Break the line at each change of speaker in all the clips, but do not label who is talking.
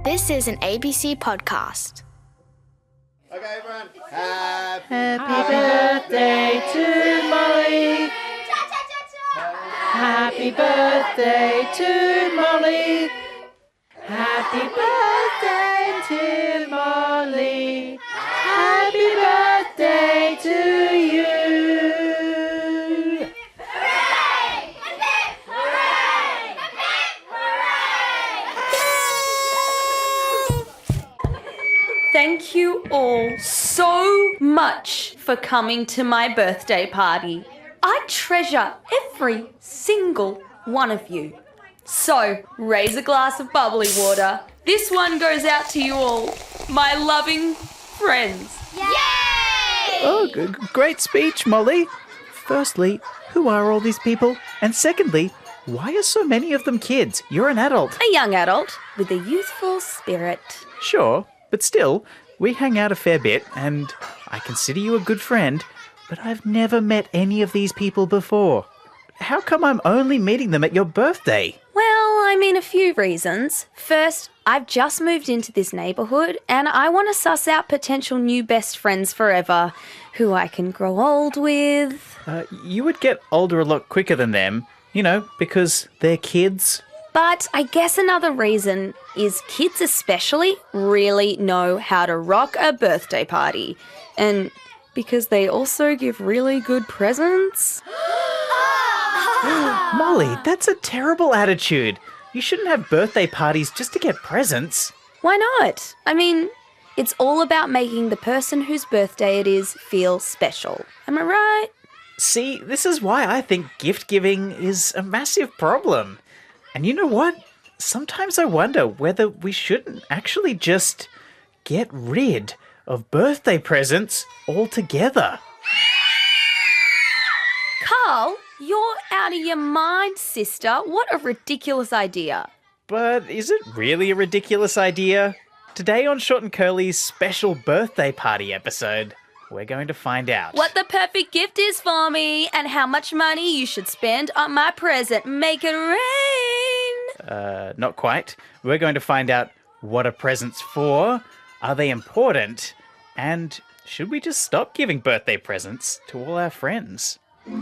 This is an ABC podcast.
Okay, everyone.
Happy birthday to Molly. Happy birthday to Molly. Happy birthday to Molly. Happy birthday to you.
Hooray! Hooray! Hooray!
Thank you all so much for coming to my birthday party. I treasure every single one of you. So, raise a glass of bubbly water. This one goes out to you all, my loving friends.
Yay!
Oh, great speech, Molly. Firstly, who are all these people? And secondly, why are so many of them kids? You're an adult.
A young adult with a youthful spirit.
Sure, but still, we hang out a fair bit and I consider you a good friend, but I've never met any of these people before. How come I'm only meeting them at your birthday?
Well, a few reasons. First, I've just moved into this neighbourhood and I want to suss out potential new best friends forever who I can grow old with.
You would get older a lot quicker than them, because they're kids.
But I guess another reason is kids especially really know how to rock a birthday party. And because they also give really good presents.
Molly, that's a terrible attitude. You shouldn't have birthday parties just to get presents.
Why not? It's all about making the person whose birthday it is feel special. Am I right?
See, this is why I think gift giving is a massive problem. And you know what? Sometimes I wonder whether we shouldn't actually just get rid of birthday presents altogether.
Carl, you're out of your mind, sister. What a ridiculous idea.
But is it really a ridiculous idea? Today on Short and Curly's special birthday party episode, we're going to find out
What the perfect gift is for me and how much money you should spend on my present. Make it rain.
Not quite. We're going to find out what are presents for, are they important, and should we just stop giving birthday presents to all our friends?
Hello,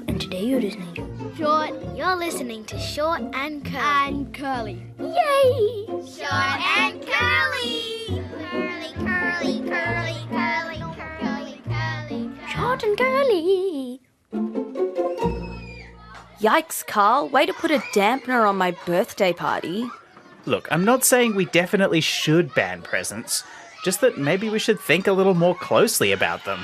and today you're listening to Short. You're listening to Short and Curly. Yay!
Short and curly. Curly, curly, curly, curly, curly, curly.
Short and Curly.
Yikes, Carl. Way to put a dampener on my birthday party.
Look, I'm not saying we definitely should ban presents, just that maybe we should think a little more closely about them.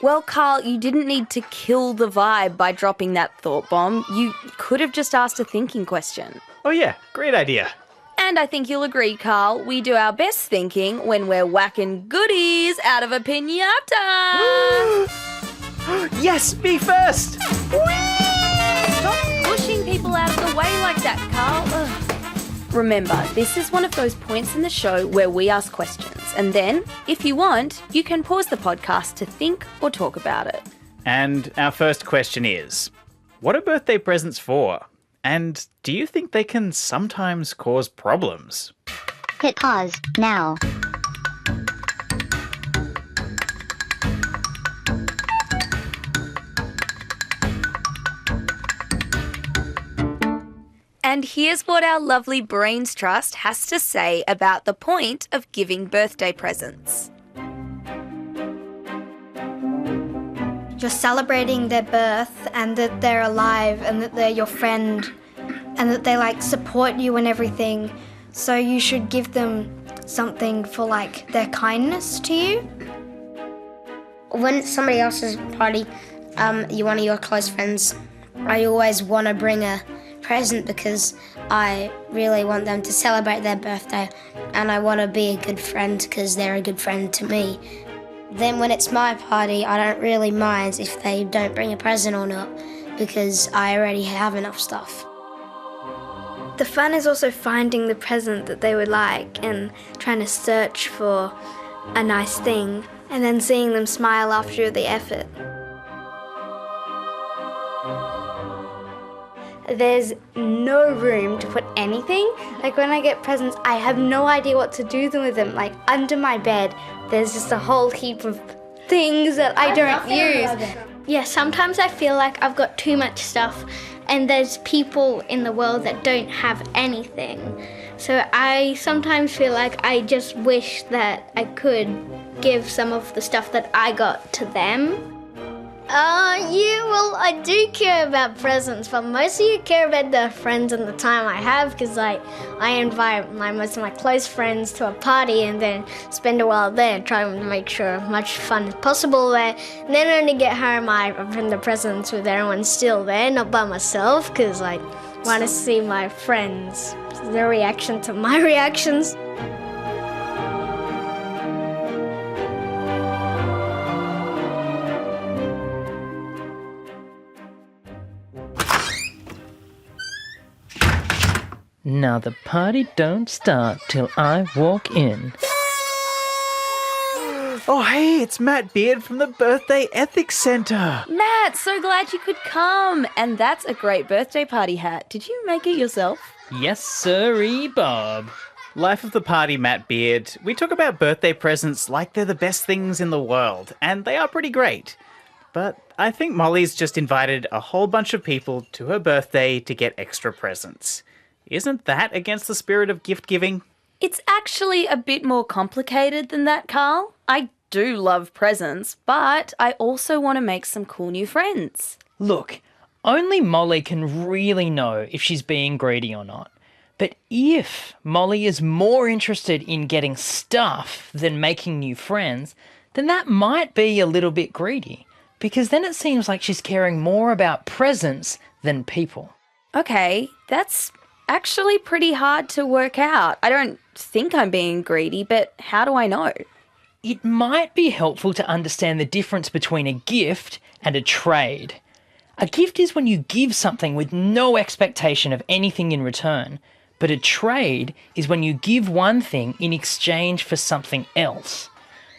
Well, Carl, you didn't need to kill the vibe by dropping that thought bomb. You could have just asked a thinking question.
Oh yeah, great idea.
And I think you'll agree, Carl, we do our best thinking when we're whacking goodies out of a piñata.
Yes, me first!
Stop pushing people out of the way like that, Carl. Ugh. Remember, this is one of those points in the show where we ask questions. And then, if you want, you can pause the podcast to think or talk about it.
And our first question is, what are birthday presents for? And do you think they can sometimes cause problems?
Hit pause now.
And here's what our lovely Brains Trust has to say about the point of giving birthday presents.
You're celebrating their birth and that they're alive and that they're your friend and that they support you and everything. So you should give them something for their kindness to you.
When it's somebody else's party, you're one of your close friends, I always want to bring a present because I really want them to celebrate their birthday and I want to be a good friend because they're a good friend to me. Then when it's my party, I don't really mind if they don't bring a present or not because I already have enough stuff.
The fun is also finding the present that they would like and trying to search for a nice thing and then seeing them smile after the effort.
there's no room to put anything. Like when I get presents, I have no idea what to do with them. Like under my bed, there's just a whole heap of things that I don't use.
Yeah, sometimes I feel like I've got too much stuff and there's people in the world that don't have anything. So I sometimes feel like I just wish that I could give some of the stuff that I got to them.
Yeah, well, I do care about presents, but mostly I care about the friends and the time I have, because I invite most of my close friends to a party and then spend a while there, try to make sure as much fun as possible there. And then when I get home, I open the presents with everyone still there, not by myself, because I want to see my friends, their reaction to my reactions.
Now the party don't start till I walk in.
Oh, hey, it's Matt Beard from the Birthday Ethics Centre.
Matt, so glad you could come. And that's a great birthday party hat. Did you make it yourself?
Yes, sirree, Bob.
Life of the party, Matt Beard. We talk about birthday presents like they're the best things in the world, and they are pretty great. But I think Molly's just invited a whole bunch of people to her birthday to get extra presents. Isn't that against the spirit of gift giving?
It's actually a bit more complicated than that, Carl. I do love presents, but I also want to make some cool new friends.
Look, only Molly can really know if she's being greedy or not. But if Molly is more interested in getting stuff than making new friends, then that might be a little bit greedy, because then it seems like she's caring more about presents than people.
Okay, that's actually pretty hard to work out. I don't think I'm being greedy, but how do I know?
It might be helpful to understand the difference between a gift and a trade. A gift is when you give something with no expectation of anything in return, but a trade is when you give one thing in exchange for something else.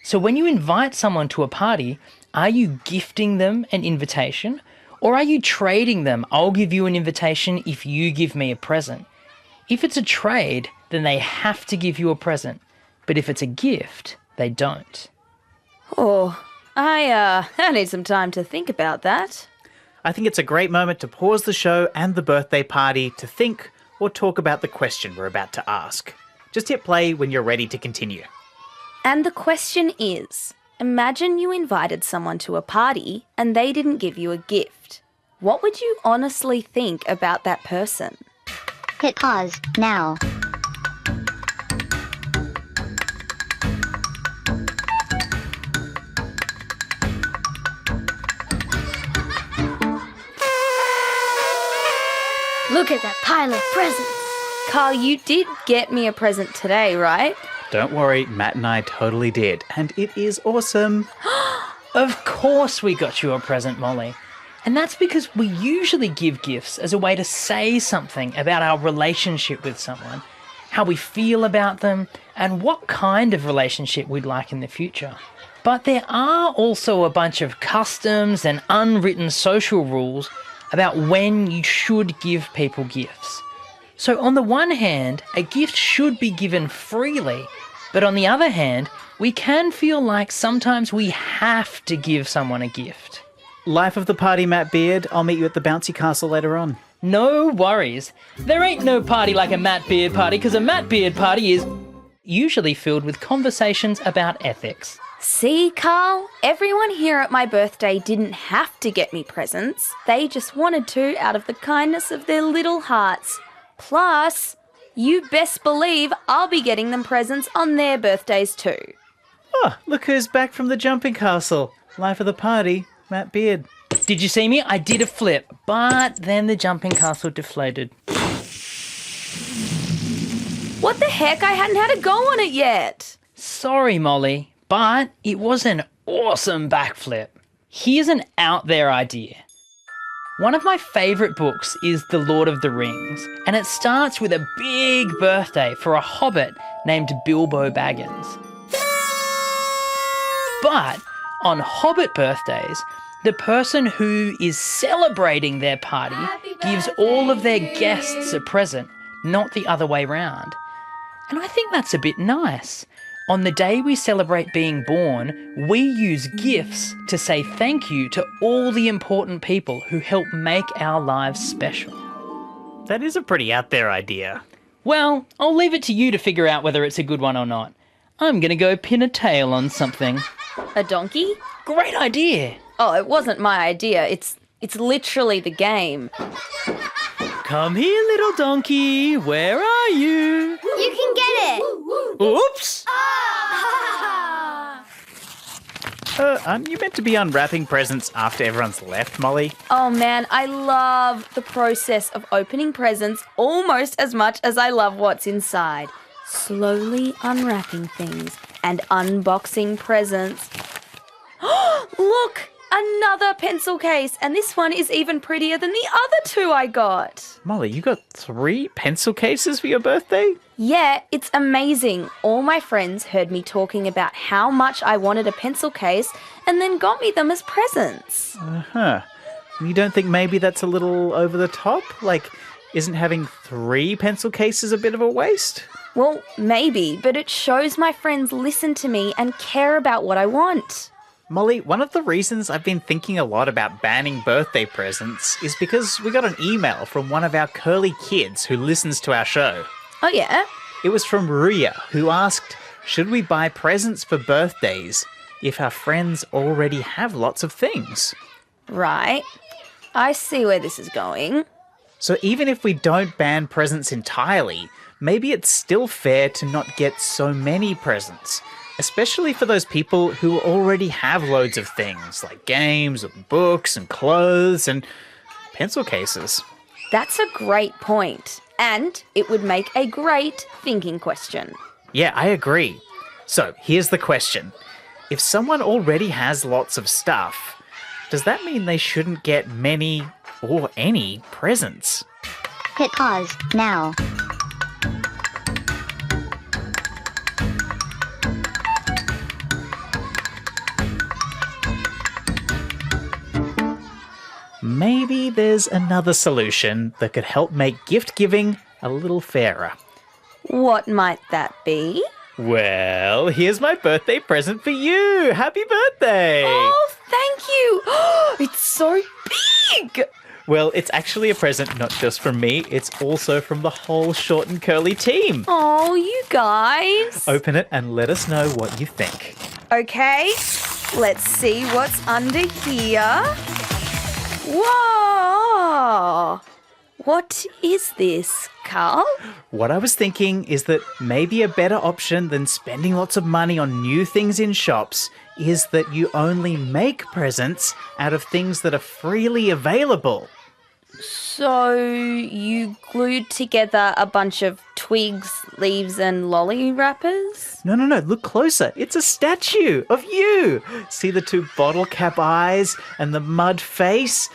So when you invite someone to a party, are you gifting them an invitation? Or are you trading them? I'll give you an invitation if you give me a present. If it's a trade, then they have to give you a present. But if it's a gift, they don't.
Oh, I need some time to think about that.
I think it's a great moment to pause the show and the birthday party to think or talk about the question we're about to ask. Just hit play when you're ready to continue.
And the question is, imagine you invited someone to a party and they didn't give you a gift. What would you honestly think about that person?
Hit pause now.
Look at that pile of presents.
Carl, you did get me a present today, right?
Don't worry, Matt and I totally did, and it is awesome.
Of course we got you a present, Molly. And that's because we usually give gifts as a way to say something about our relationship with someone, how we feel about them, and what kind of relationship we'd like in the future. But there are also a bunch of customs and unwritten social rules about when you should give people gifts. So on the one hand, a gift should be given freely, but on the other hand, we can feel like sometimes we have to give someone a gift.
Life of the party, Matt Beard. I'll meet you at the bouncy castle later on.
No worries. There ain't no party like a Matt Beard party, because a Matt Beard party is usually filled with conversations about ethics.
See, Carl? Everyone here at my birthday didn't have to get me presents. They just wanted to out of the kindness of their little hearts. Plus, you best believe I'll be getting them presents on their birthdays too.
Oh, look who's back from the jumping castle. Life of the party, Matt Beard.
Did you see me? I did a flip, but then the jumping castle deflated.
What the heck? I hadn't had a go on it yet.
Sorry, Molly, but it was an awesome backflip. Here's an out there idea. One of my favourite books is The Lord of the Rings, and it starts with a big birthday for a hobbit named Bilbo Baggins. But on Hobbit Birthdays, The person who is celebrating their party gives all of their guests a present, not the other way round. And I think that's a bit nice. On the day we celebrate being born, we use gifts to say thank you to all the important people who help make our lives special.
That is a pretty out there idea.
Well, I'll leave it to you to figure out whether it's a good one or not. I'm going to go pin a tail on something.
A donkey?
Great idea.
Oh, it wasn't my idea. It's literally the game.
Come here, little donkey. Where are you?
You can get it.
Oops.
Aren't you meant to be unwrapping presents after everyone's left, Molly?
Oh man, I love the process of opening presents almost as much as I love what's inside. Slowly unwrapping things and unboxing presents. Look! Another pencil case, and this one is even prettier than the other two I got.
Molly, you got 3 pencil cases for your birthday?
Yeah, it's amazing. All my friends heard me talking about how much I wanted a pencil case and then got me them as presents.
Uh-huh. You don't think maybe that's a little over the top? Like, isn't having 3 pencil cases a bit of a waste?
Well, maybe, but it shows my friends listen to me and care about what I want.
Molly, one of the reasons I've been thinking a lot about banning birthday presents is because we got an email from one of our curly kids who listens to our show.
Oh, yeah?
It was from Freya, who asked, should we buy presents for birthdays if our friends already have lots of things?
Right. I see where this is going.
So even if we don't ban presents entirely, maybe it's still fair to not get so many presents, especially for those people who already have loads of things, like games and books and clothes and pencil cases.
That's a great point, and it would make a great thinking question.
Yeah, I agree. So here's the question. If someone already has lots of stuff, does that mean they shouldn't get many or any presents?
Hit pause now.
Maybe there's another solution that could help make gift giving a little fairer.
What might that be?
Well, here's my birthday present for you. Happy birthday!
Oh, thank you! It's so big!
Well, it's actually a present not just from me, it's also from the whole Short and Curly team.
Oh, you guys.
Open it and let us know what you think.
Okay, let's see what's under here. Whoa! What is this, Carl?
What I was thinking is that maybe a better option than spending lots of money on new things in shops is that you only make presents out of things that are freely available.
So you glued together a bunch of twigs, leaves and lolly wrappers?
No, look closer. It's a statue of you. See the 2 bottle cap eyes and the mud face?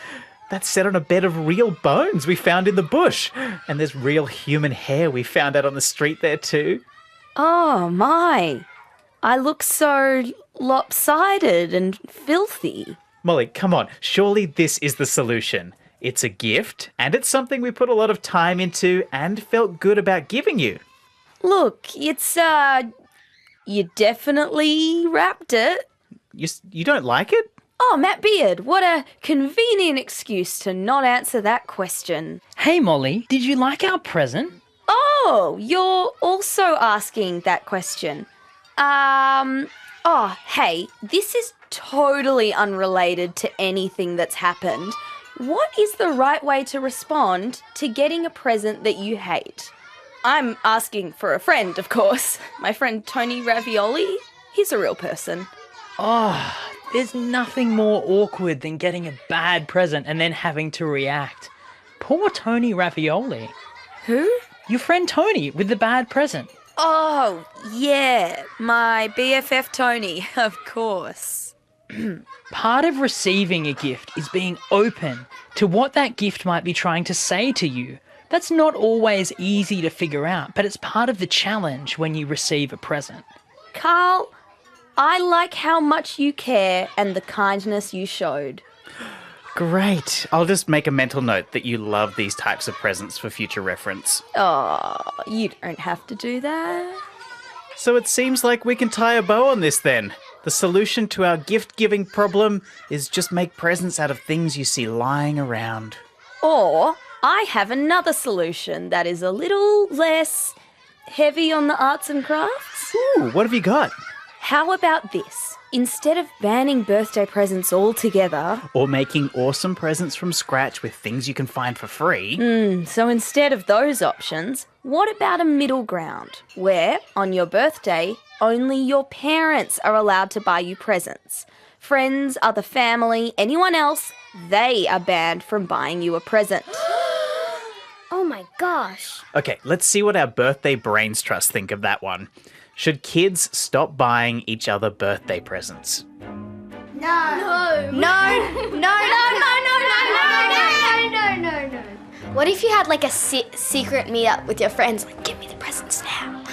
That's set on a bed of real bones we found in the bush. And there's real human hair we found out on the street there too.
Oh my, I look so lopsided and filthy.
Molly, come on. Surely this is the solution. It's a gift, and it's something we put a lot of time into and felt good about giving you.
Look, it's, you definitely wrapped it.
You don't like it?
Oh, Matt Beard, what a convenient excuse to not answer that question.
Hey, Molly, did you like our present?
Oh, you're also asking that question. Oh, hey, this is totally unrelated to anything that's happened. What is the right way to respond to getting a present that you hate? I'm asking for a friend, of course. My friend Tony Ravioli. He's a real person.
Oh, there's nothing more awkward than getting a bad present and then having to react. Poor Tony Ravioli.
Who?
Your friend Tony with the bad present.
Oh, yeah, my BFF Tony, of course.
Part of receiving a gift is being open to what that gift might be trying to say to you. That's not always easy to figure out, but it's part of the challenge when you receive a present.
Carl, I like how much you care and the kindness you showed.
Great. I'll just make a mental note that you love these types of presents for future reference.
Oh, you don't have to do that.
So it seems like we can tie a bow on this then. The solution to our gift-giving problem is just make presents out of things you see lying around.
Or I have another solution that is a little less heavy on the arts and crafts.
Ooh, what have you got?
How about this? Instead of banning birthday presents altogether...
Or making awesome presents from scratch with things you can find for free.
So instead of those options, what about a middle ground where, on your birthday, only your parents are allowed to buy you presents? Friends, other family, anyone else, they are banned from buying you a present.
Oh my gosh.
Okay, let's see what our birthday brains trust think of that one. Should kids stop buying each other birthday presents?
No. What if you had like a secret meetup with your friends, like, give me the presents now?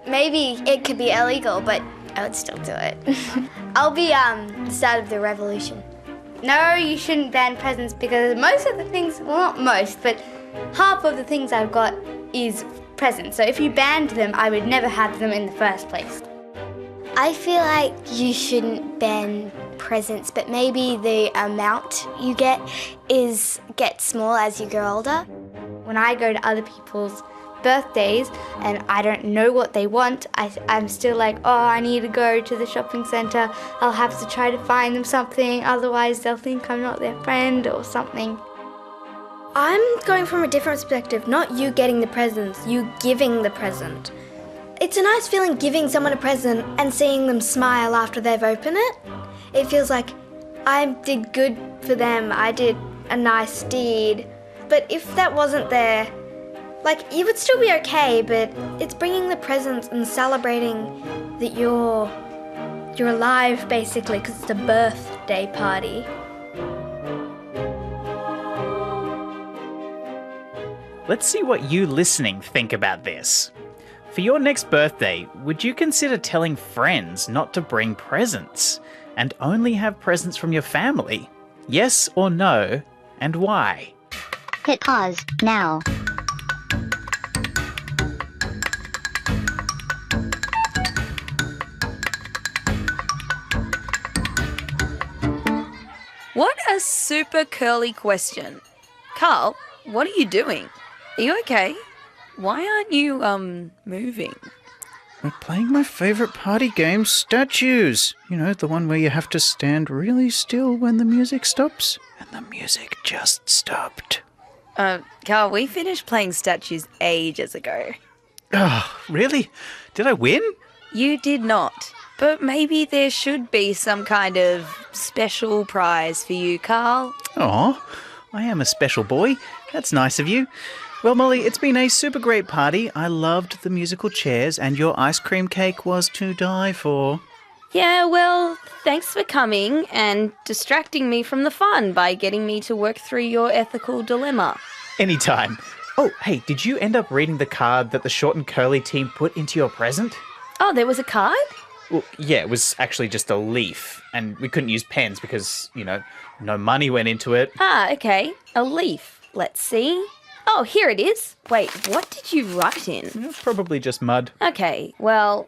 Maybe it could be illegal, but I would still do it. I'll be the start of the revolution. No, you shouldn't ban presents because most of the things, well, not most, but half of the things I've got is presents. So if you banned them, I would never have them in the first place.
I feel like you shouldn't ban presents, but maybe the amount you gets small as you grow older.
When I go to other people's birthdays and I don't know what they want, I'm still like, oh, I need to go to the shopping centre. I'll have to try to find them something, otherwise they'll think I'm not their friend or something.
I'm going from a different perspective, not you getting the presents, you giving the present. It's a nice feeling giving someone a present and seeing them smile after they've opened it. It feels like I did good for them, I did a nice deed. But if that wasn't there, like, it would still be okay, but it's bringing the presents and celebrating that you're alive, basically, because it's a birthday party.
Let's see what you listening think about this. For your next birthday, would you consider telling friends not to bring presents and only have presents from your family? Yes or no, and why?
Hit pause now.
What a super curly question. Carl, what are you doing? Are you okay? Why aren't you, moving?
We're playing my favourite party game, Statues. You know, the one where you have to stand really still when the music stops. And the music just stopped.
Carl, we finished playing Statues ages ago.
Oh, really? Did I win?
You did not. But maybe there should be some kind of special prize for you, Carl.
Aw, I am a special boy. That's nice of you. Well, Molly, it's been a super great party. I loved the musical chairs and your ice cream cake was to die for.
Yeah, well, thanks for coming and distracting me from the fun by getting me to work through your ethical dilemma.
Anytime. Oh, hey, did you end up reading the card that the Short and Curly team put into your present?
Oh, there was a card?
Well, yeah, it was actually just a leaf, and we couldn't use pens because, you know, no money went into it.
Ah, okay. A leaf. Let's see. Oh, here it is. Wait, what did you write in?
It's probably just mud.
Okay, well,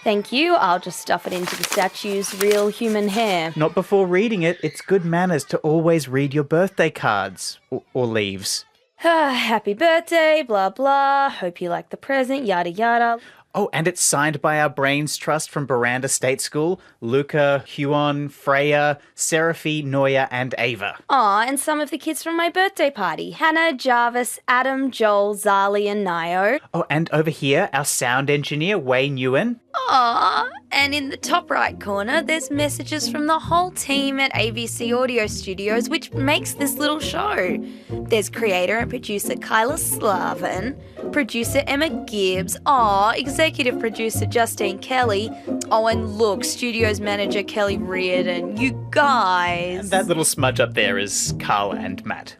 thank you. I'll just stuff it into the statue's real human hair.
Not before reading it. It's good manners to always read your birthday cards or leaves.
Happy birthday, blah, blah. Hope you like the present, yada, yada.
Oh, and it's signed by our Brains Trust from Buranda State School, Luca, Huon, Freya, Serefie, Noya, and Ava.
Aw, and some of the kids from my birthday party. Hannah, Jarvis, Adam, Joel, Zali, and Nio.
Oh, and over here, our sound engineer, Wayne Ewan.
Aw, and in the top right corner, there's messages from the whole team at AVC Audio Studios, which makes this little show. There's creator and producer Kyla Slavin, producer Emma Gibbs, executive producer Justine Kelly, and look, studios manager Kelly Reardon. You guys.
And that little smudge up there is Carl and Matt.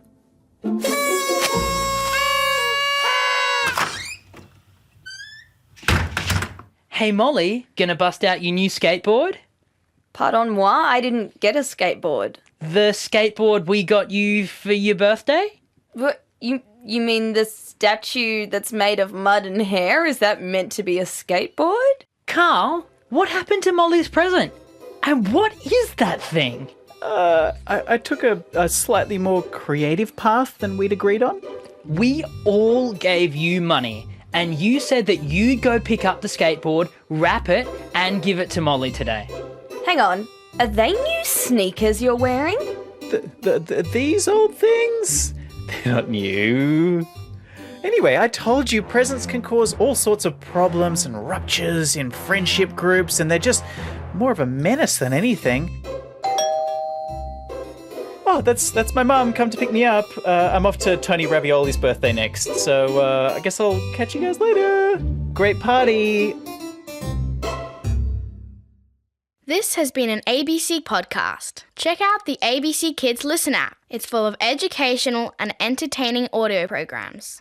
Hey Molly, gonna bust out your new skateboard?
Pardon moi, I didn't get a skateboard.
The skateboard we got you for your birthday?
What, you mean the statue that's made of mud and hair? Is that meant to be a skateboard?
Carl, what happened to Molly's present? And what is that thing?
I took a slightly more creative path than we'd agreed on.
We all gave you money, and you said that you'd go pick up the skateboard, wrap it, and give it to Molly today.
Hang on, are they new sneakers you're wearing?
These old things? They're not new. Anyway, I told you presents can cause all sorts of problems and ruptures in friendship groups, and they're just more of a menace than anything. Oh, that's my mum come to pick me up. I'm off to Tony Ravioli's birthday next, so I guess I'll catch you guys later. Great party.
This has been an ABC podcast. Check out the ABC Kids Listen app. It's full of educational and entertaining audio programs.